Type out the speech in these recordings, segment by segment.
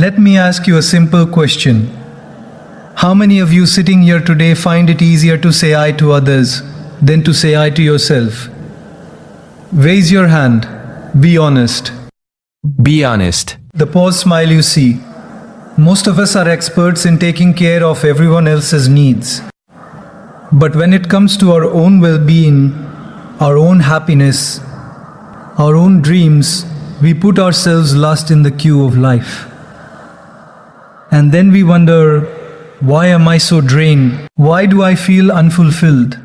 Let me ask you a simple question. How many of you sitting here today find it easier to say I to others than to say I to yourself? Raise your hand. Be honest. Be honest. The pause smile you see. Most of us are experts in taking care of everyone else's needs. But when it comes to our own well-being, our own happiness, our own dreams, we put ourselves last in the queue of life. And then we wonder, why am I so drained? Why do I feel unfulfilled?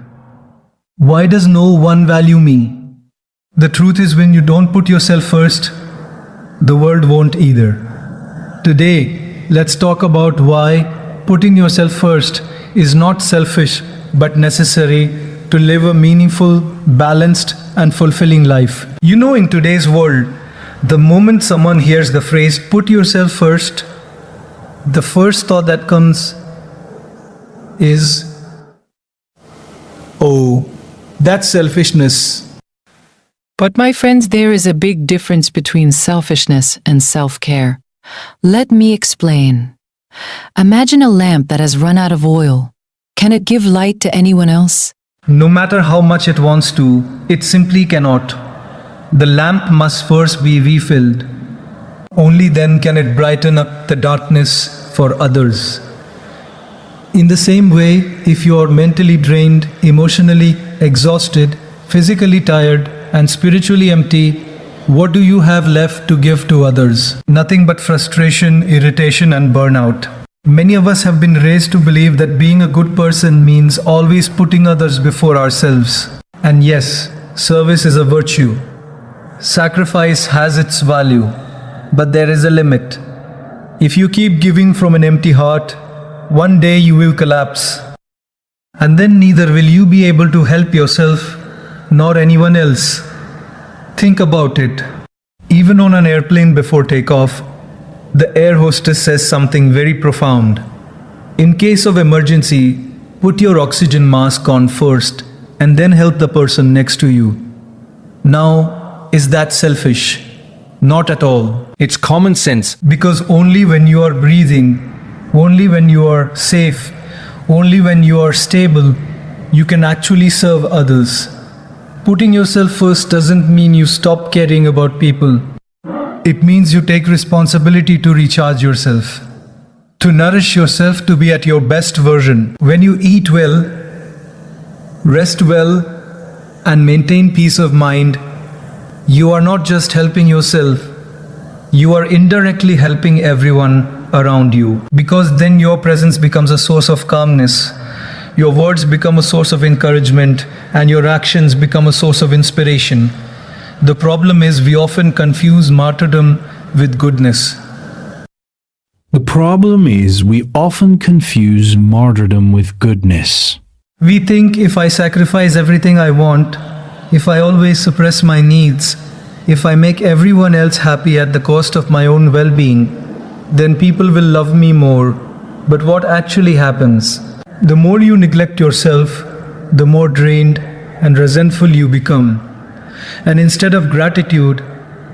Why does no one value me? The truth is, when you don't put yourself first, the world won't either. Today, let's talk about why putting yourself first is not selfish but necessary to live a meaningful, balanced, and fulfilling life. You know, in today's world, the moment someone hears the phrase, put yourself first, the first thought that comes is, oh, that's selfishness. But my friends, there is a big difference between selfishness and self-care. Let me explain. Imagine a lamp that has run out of oil. Can it give light to anyone else? No matter how much it wants to, it simply cannot. The lamp must first be refilled. Only then can it brighten up the darkness for others. In the same way, if you are mentally drained, emotionally exhausted, physically tired, and spiritually empty, what do you have left to give to others? Nothing but frustration, irritation, and burnout. Many of us have been raised to believe that being a good person means always putting others before ourselves. And yes, service is a virtue. Sacrifice has its value, but there is a limit. If you keep giving from an empty heart, one day you will collapse. And then neither will you be able to help yourself nor anyone else. Think about it. Even on an airplane before takeoff, the air hostess says something very profound. In case of emergency, put your oxygen mask on first and then help the person next to you. Now, is that selfish? Not at all. It's common sense. Because only when you are breathing, only when you are safe, only when you are stable, you can actually serve others. Putting yourself first doesn't mean you stop caring about people. It means you take responsibility to recharge yourself, to nourish yourself, to be at your best version. When you eat well, rest well, and maintain peace of mind, you are not just helping yourself, you are indirectly helping everyone around you. Because then your presence becomes a source of calmness. Your words become a source of encouragement, and your actions become a source of inspiration. The problem is we often confuse martyrdom with goodness. The problem is we often confuse martyrdom with goodness. We think if I sacrifice everything I want, if I always suppress my needs, if I make everyone else happy at the cost of my own well-being, then people will love me more. But what actually happens? The more you neglect yourself, the more drained and resentful you become. And instead of gratitude,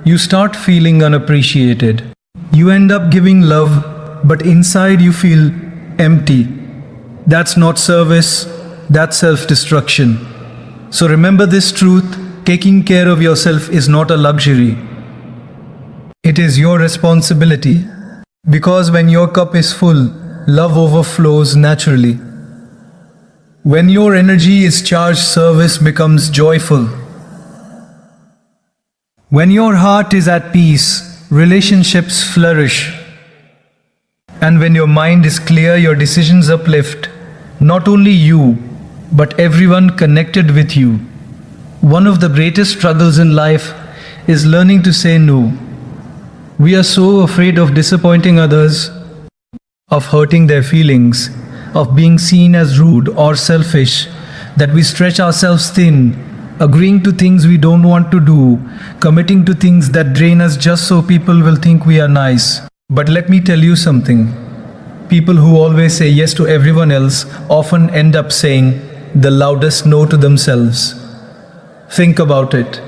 you start feeling unappreciated. You end up giving love, but inside you feel empty. That's not service, that's self-destruction. So remember this truth: taking care of yourself is not a luxury. It is your responsibility. Because when your cup is full, love overflows naturally. When your energy is charged, service becomes joyful. When your heart is at peace, relationships flourish. And when your mind is clear, your decisions uplift not only you, but everyone connected with you. One of the greatest struggles in life is learning to say no. We are so afraid of disappointing others, of hurting their feelings, of being seen as rude or selfish, that we stretch ourselves thin, agreeing to things we don't want to do, committing to things that drain us just so people will think we are nice. But let me tell you something. People who always say yes to everyone else often end up saying the loudest no to themselves. Think about it.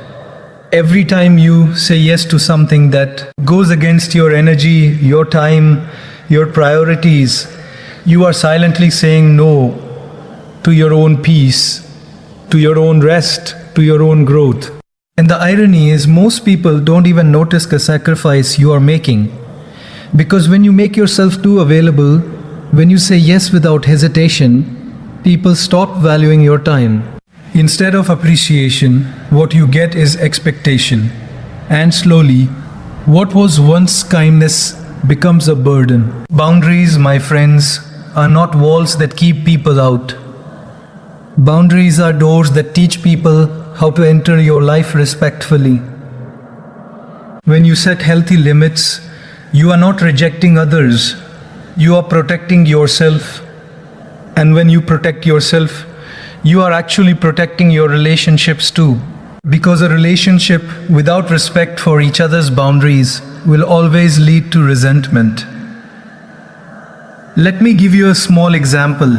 Every time you say yes to something that goes against your energy, your time, your priorities, you are silently saying no to your own peace, to your own rest, to your own growth. And the irony is, most people don't even notice the sacrifice you are making. Because when you make yourself too available, when you say yes without hesitation, people stop valuing your time. Instead of appreciation, what you get is expectation. And slowly, what was once kindness becomes a burden. Boundaries, my friends, are not walls that keep people out. Boundaries are doors that teach people how to enter your life respectfully. When you set healthy limits, you are not rejecting others, you are protecting yourself. And when you protect yourself, you are actually protecting your relationships too. Because a relationship without respect for each other's boundaries will always lead to resentment. Let me give you a small example.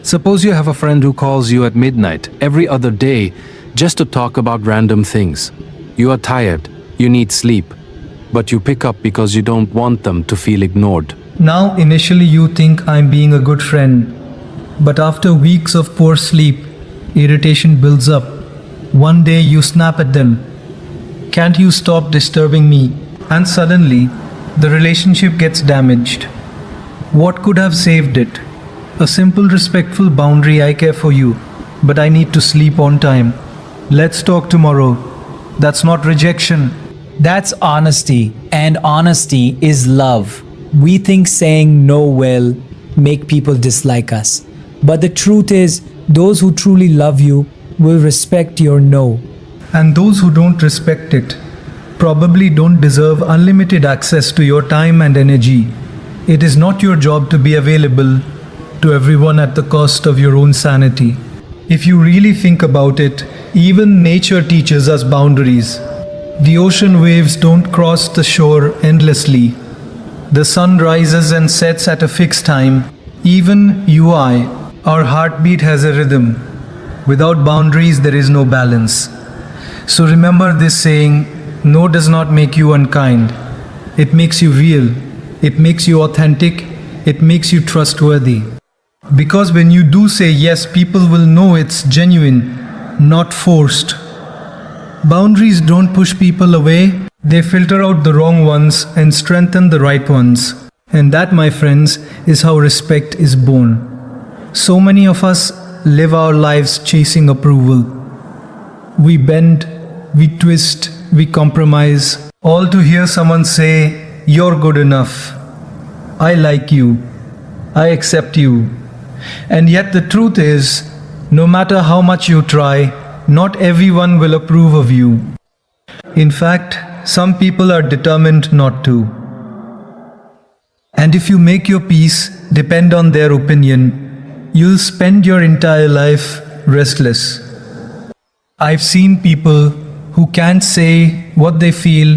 Suppose you have a friend who calls you at midnight every other day just to talk about random things. You are tired, you need sleep, but you pick up because you don't want them to feel ignored. Now, initially you think I'm being a good friend, but after weeks of poor sleep, irritation builds up. One day you snap at them. Can't you stop disturbing me? And suddenly, the relationship gets damaged. What could have saved it? A simple respectful boundary: I care for you, but I need to sleep on time. Let's talk tomorrow. That's not rejection. That's honesty, and honesty is love. We think saying no will make people dislike us. But the truth is, those who truly love you will respect your no. And those who don't respect it probably don't deserve unlimited access to your time and energy. It is not your job to be available to everyone at the cost of your own sanity. If you really think about it, even nature teaches us boundaries. The ocean waves don't cross the shore endlessly. The sun rises and sets at a fixed time. Even you, our heartbeat has a rhythm. Without boundaries, there is no balance. So remember this saying: no does not make you unkind. It makes you real. It makes you authentic. It makes you trustworthy. Because when you do say yes, people will know it's genuine, not forced. Boundaries don't push people away, they filter out the wrong ones and strengthen the right ones. And that, my friends, is how respect is born. So many of us live our lives chasing approval. We bend, we twist, we compromise, all to hear someone say, "You're good enough. I like you. I accept you." And yet the truth is, no matter how much you try, not everyone will approve of you. In fact, some people are determined not to. And if you make your peace depend on their opinion, you'll spend your entire life restless. I've seen people who can't say what they feel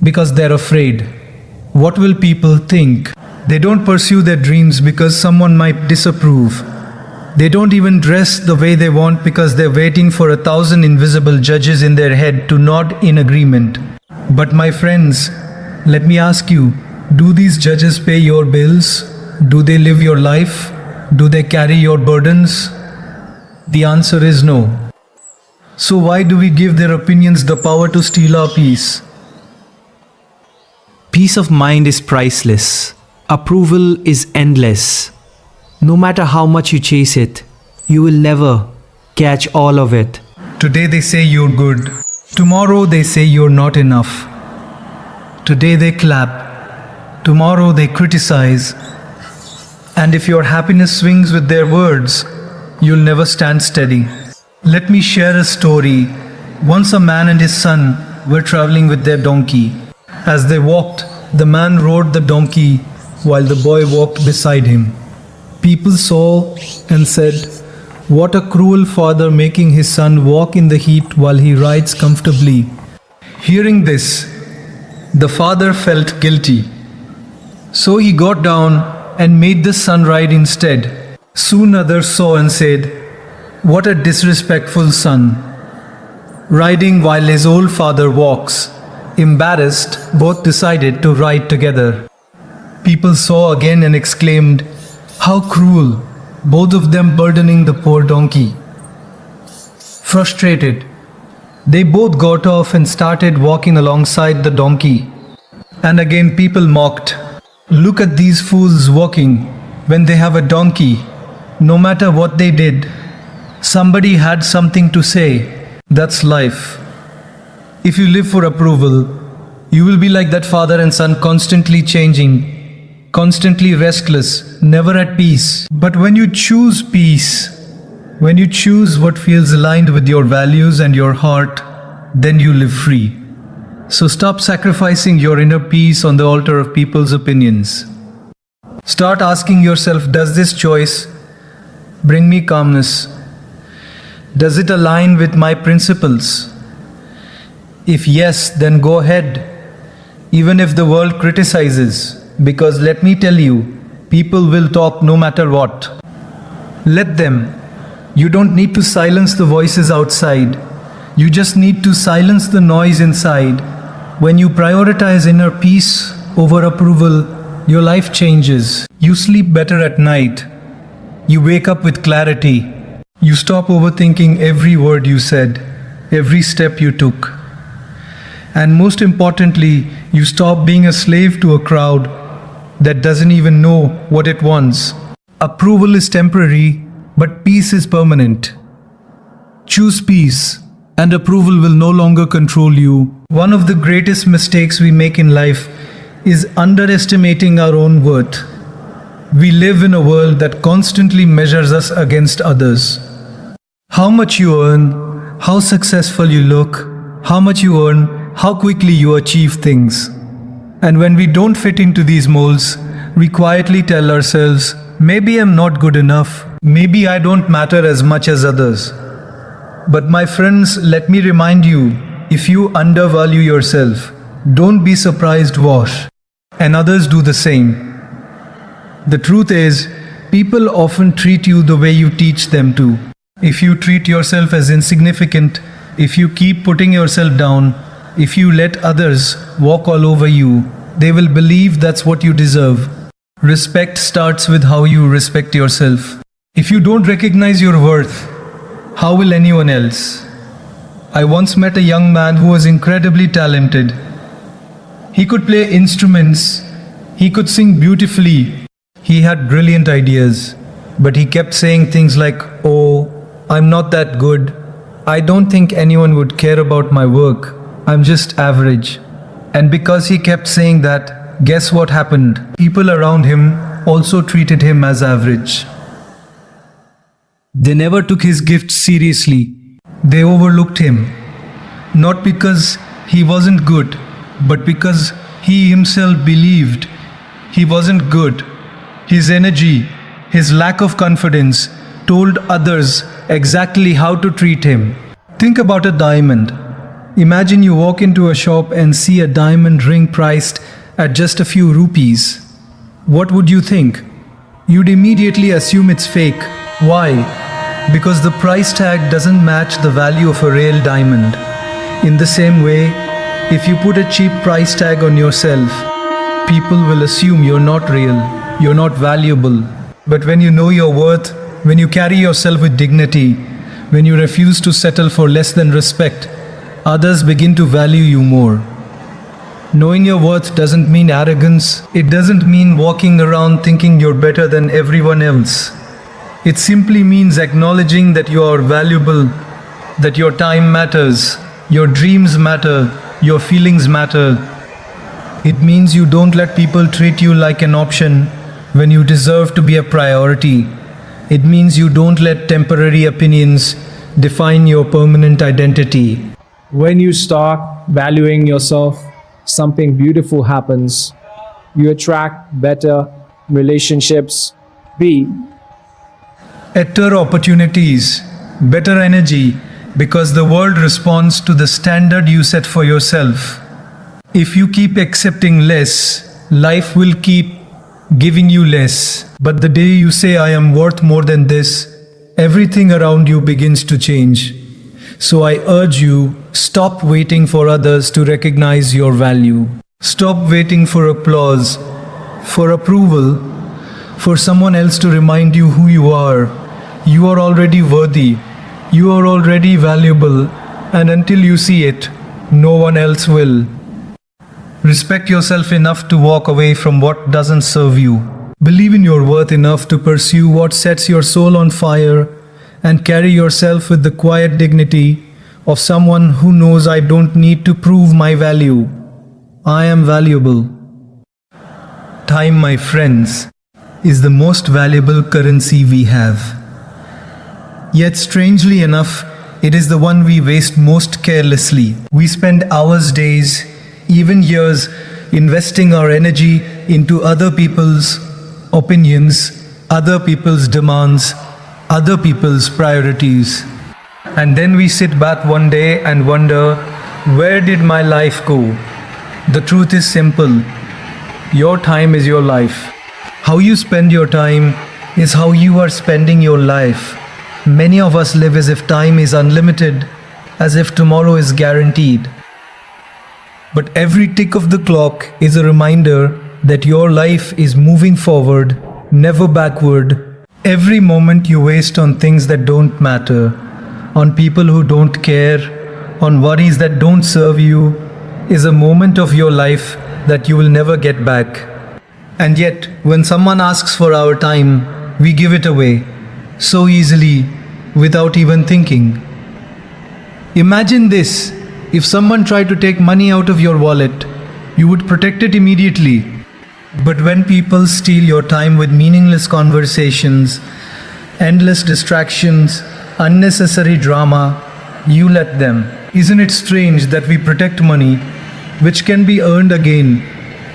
because they're afraid. What will people think? They don't pursue their dreams because someone might disapprove. They don't even dress the way they want because they're waiting for 1,000 invisible judges in their head to nod in agreement. But my friends, let me ask you, do these judges pay your bills? Do they live your life? Do they carry your burdens? The answer is no. So why do we give their opinions the power to steal our peace? Peace of mind is priceless. Approval is endless. No matter how much you chase it, you will never catch all of it. Today they say you're good. Tomorrow they say you're not enough. Today they clap. Tomorrow they criticize. And if your happiness swings with their words, you'll never stand steady. Let me share a story. Once a man and his son were traveling with their donkey. As they walked, the man rode the donkey while the boy walked beside him. People saw and said, "What a cruel father, making his son walk in the heat while he rides comfortably." Hearing this, The father felt guilty. So he got down and made the son ride instead. Soon others saw and said, "What a disrespectful son, riding while his old father walks." Embarrassed, both decided to ride together. People saw again and exclaimed, "How cruel!" both of them burdening the poor donkey. Frustrated, they both got off and started walking alongside the donkey. And again people mocked, "Look at these fools walking when they have a donkey." No matter what they did, somebody had something to say. That's life. If you live for approval, you will be like that father and son, constantly changing, constantly restless, never at peace. But when you choose peace, when you choose what feels aligned with your values and your heart, then you live free. So stop sacrificing your inner peace on the altar of people's opinions. Start asking yourself, does this choice bring me calmness? Does it align with my principles? If yes, then go ahead, even if the world criticizes, because let me tell you, people will talk no matter what. Let them. You don't need to silence the voices outside. You just need to silence the noise inside. When you prioritize inner peace over approval, your life changes. You sleep better at night. You wake up with clarity. You stop overthinking every word you said, every step you took. And most importantly, you stop being a slave to a crowd that doesn't even know what it wants. Approval is temporary, but peace is permanent. Choose peace, and approval will no longer control you. One of the greatest mistakes we make in life is underestimating our own worth. We live in a world that constantly measures us against others. How much you earn, how successful you look, how much you earn, how quickly you achieve things. And when we don't fit into these molds, we quietly tell ourselves, maybe I'm not good enough, maybe I don't matter as much as others. But my friends, let me remind you, if you undervalue yourself, don't be surprised, wash, and others do the same. The truth is, people often treat you the way you teach them to. If you treat yourself as insignificant, if you keep putting yourself down, if you let others walk all over you, they will believe that's what you deserve. Respect starts with how you respect yourself. If you don't recognize your worth, how will anyone else? I once met a young man who was incredibly talented. He could play instruments, he could sing beautifully, he had brilliant ideas, but he kept saying things like, "Oh, I'm not that good. I don't think anyone would care about my work. I'm just average." And because he kept saying that, guess what happened? People around him also treated him as average. They never took his gifts seriously. They overlooked him. Not because he wasn't good, but because he himself believed he wasn't good. His energy, his lack of confidence told others exactly how to treat him. Think about a diamond. Imagine you walk into a shop and see a diamond ring priced at just a few rupees. What would you think? You'd immediately assume it's fake. Why? Because the price tag doesn't match the value of a real diamond. In the same way, if you put a cheap price tag on yourself, people will assume you're not real, you're not valuable. But when you know your worth, when you carry yourself with dignity, when you refuse to settle for less than respect, others begin to value you more. Knowing your worth doesn't mean arrogance. It doesn't mean walking around thinking you're better than everyone else. It simply means acknowledging that you are valuable, that your time matters, your dreams matter, your feelings matter. It means you don't let people treat you like an option when you deserve to be a priority. It means you don't let temporary opinions define your permanent identity. When you start valuing yourself, something beautiful happens. You attract better relationships. Better opportunities, better energy, because the world responds to the standard you set for yourself. If you keep accepting less, life will keep giving you less. But the day you say, I am worth more than this, everything around you begins to change. So I urge you, stop waiting for others to recognize your value. Stop waiting for applause, for approval, for someone else to remind you who you are. You are already worthy. You are already valuable. And until you see it, no one else will. Respect yourself enough to walk away from what doesn't serve you. Believe in your worth enough to pursue what sets your soul on fire, and carry yourself with the quiet dignity of someone who knows I don't need to prove my value. I am valuable. Time, my friends, is the most valuable currency we have. Yet strangely enough, it is the one we waste most carelessly. We spend hours, days, even years investing our energy into other people's opinions, other people's demands, other people's priorities. And then we sit back one day and wonder, where did my life go? The truth is simple. Your time is your life. How you spend your time is how you are spending your life. Many of us live as if time is unlimited, as if tomorrow is guaranteed. But every tick of the clock is a reminder that your life is moving forward, never backward. Every moment you waste on things that don't matter, on people who don't care, on worries that don't serve you, is a moment of your life that you will never get back. And yet, when someone asks for our time, we give it away so easily, without even thinking. Imagine this: if someone tried to take money out of your wallet, you would protect it immediately. But when people steal your time with meaningless conversations, endless distractions, unnecessary drama, you let them. Isn't it strange that we protect money, which can be earned again,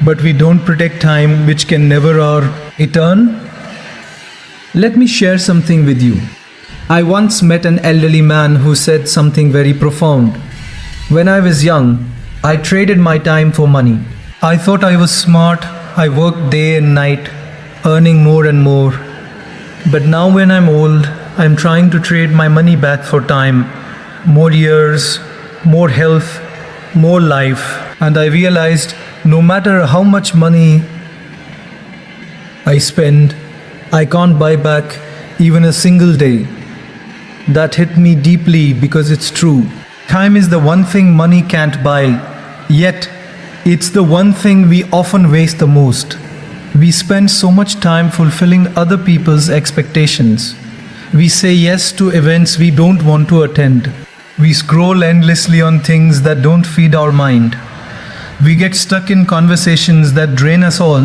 but we don't protect time, which can never return? Let me share something with you. I once met an elderly man who said something very profound. When I was young, I traded my time for money. I thought I was smart. I worked day and night, earning more and more. But now when I'm old, I'm trying to trade my money back for time. More years, more health, more life. And I realized no matter how much money I spend, I can't buy back even a single day. That hit me deeply because it's true. Time is the one thing money can't buy, yet it's the one thing we often waste the most. We spend so much time fulfilling other people's expectations. We say yes to events we don't want to attend. We scroll endlessly on things that don't feed our mind. We get stuck in conversations that drain us all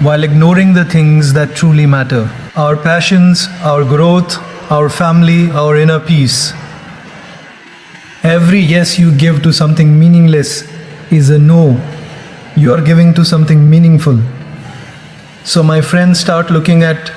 while ignoring the things that truly matter: our passions, our growth, our family, our inner peace. Every yes you give to something meaningless is a no you are giving to something meaningful. So my friends, start looking at